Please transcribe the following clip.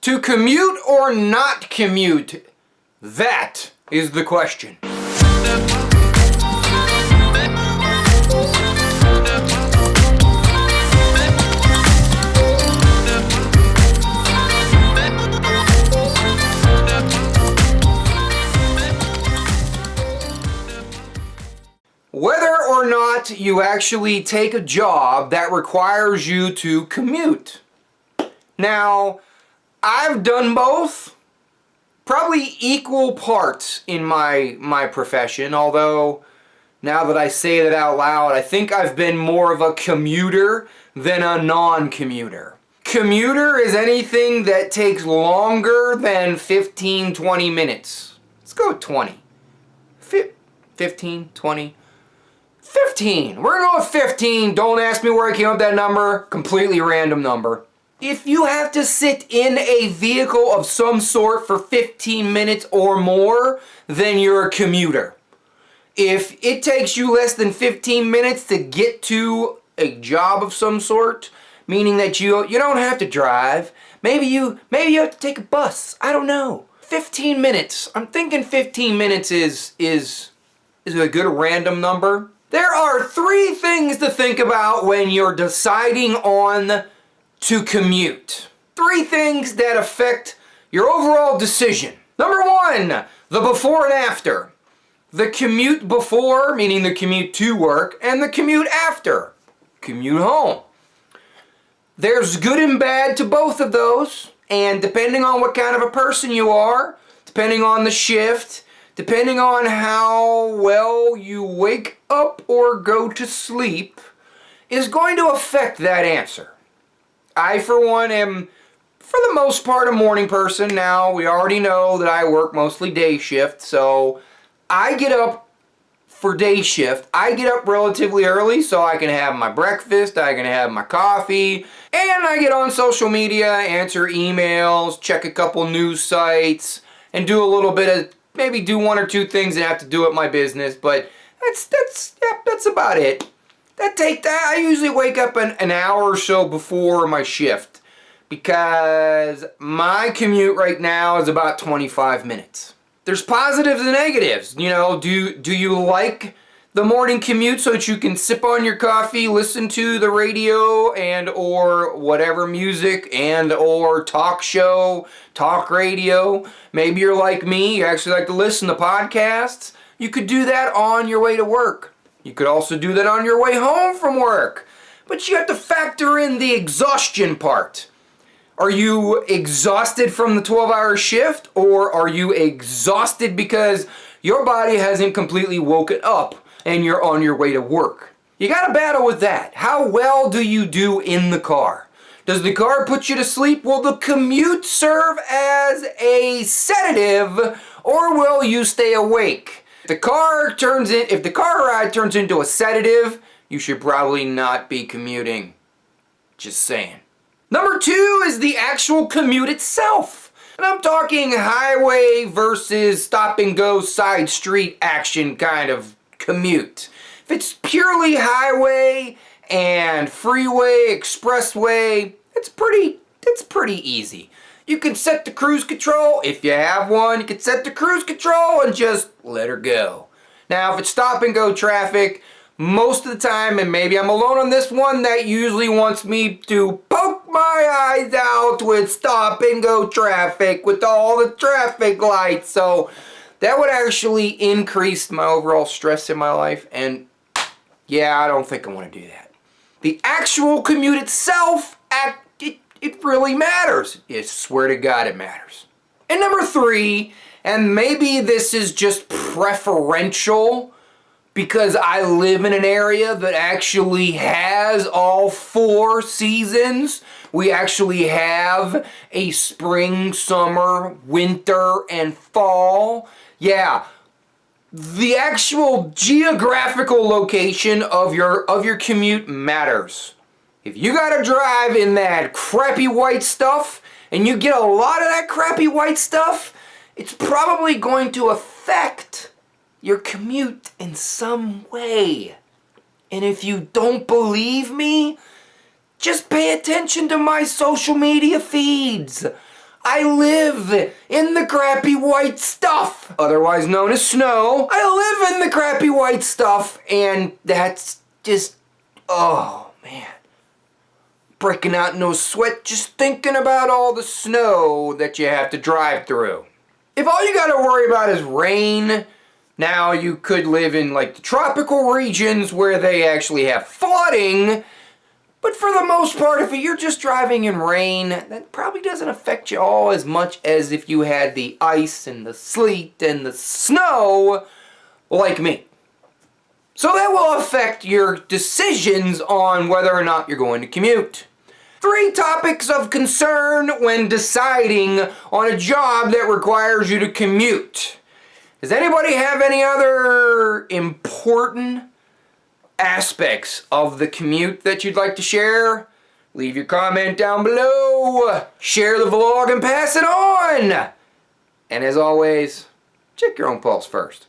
To commute or not commute? That is the question. Whether or not you actually take a job that requires you to commute. Now, I've done both, probably equal parts in my profession, although now that I say that out loud, I think I've been more of a commuter than a non-commuter. Commuter is anything that takes longer than 15, 20 minutes. Let's go with 20. 15, 20. 15. We're going to go with 15. Don't ask me where I came up with that number. Completely random number. If you have to sit in a vehicle of some sort for 15 minutes or more, then you're a commuter. If it takes you less than 15 minutes to get to a job of some sort, meaning that you don't have to drive, maybe you have to take a bus. I don't know. 15 minutes. I'm thinking 15 minutes is a good random number. There are 3 things to think about when you're deciding on to commute. 3 things that affect your overall decision. Number 1, the before and after. The commute before, meaning the commute to work, and the commute after, commute home. There's good and bad to both of those, and depending on what kind of a person you are, depending on the shift, depending on how well you wake up or go to sleep, is going to affect that answer. I, for one, am, for the most part, a morning person. Now, we already know that I work mostly day shift, so I get up for day shift. I get up relatively early so I can have my breakfast, I can have my coffee, and I get on social media, answer emails, check a couple news sites, and do a little bit of, maybe do 1 or 2 things that have to do with my business, but that's about it. I usually wake up an hour or so before my shift because my commute right now is about 25 minutes. There's positives and negatives. You know, do you like the morning commute so that you can sip on your coffee, listen to the radio and or whatever music and or talk show, talk radio? Maybe you're like me, you actually like to listen to podcasts. You could do that on your way to work. You could also do that on your way home from work. But you have to factor in the exhaustion part. Are you exhausted from the 12-hour shift, or are you exhausted because your body hasn't completely woken up and you're on your way to work? You gotta battle with that. How well do you do in the car? Does the car put you to sleep? Will the commute serve as a sedative, or will you stay awake? If the car ride turns into a sedative, you should probably not be commuting. Just saying. Number 2 is the actual commute itself. And I'm talking highway versus stop and go side street action kind of commute. If it's purely highway and freeway, expressway, it's pretty easy. You can set the cruise control. If you have one, you can set the cruise control and just let her go. Now, if it's stop and go traffic, most of the time, and maybe I'm alone on this one, that usually wants me to poke my eyes out with stop and go traffic with all the traffic lights. So that would actually increase my overall stress in my life, and yeah, I don't think I want to do that. The actual commute itself, it really matters. I swear to God it matters. And number 3, and maybe this is just preferential because I live in an area that actually has all 4 seasons. We actually have a spring, summer, winter, and fall. Yeah, the actual geographical location of your commute matters. If you gotta drive in that crappy white stuff, and you get a lot of that crappy white stuff, it's probably going to affect your commute in some way. And if you don't believe me, just pay attention to my social media feeds. I live in the crappy white stuff, otherwise known as snow. I live in the crappy white stuff, and that's just, oh man. Breaking out no sweat just thinking about all the snow that you have to drive through. If all you gotta worry about is rain, now you could live in like the tropical regions where they actually have flooding. But for the most part, if you're just driving in rain, that probably doesn't affect you all as much as if you had the ice and the sleet and the snow like me. So that will affect your decisions on whether or not you're going to commute. 3 topics of concern when deciding on a job that requires you to commute. Does anybody have any other important aspects of the commute that you'd like to share? Leave your comment down below. Share the vlog and pass it on. And as always, check your own pulse first.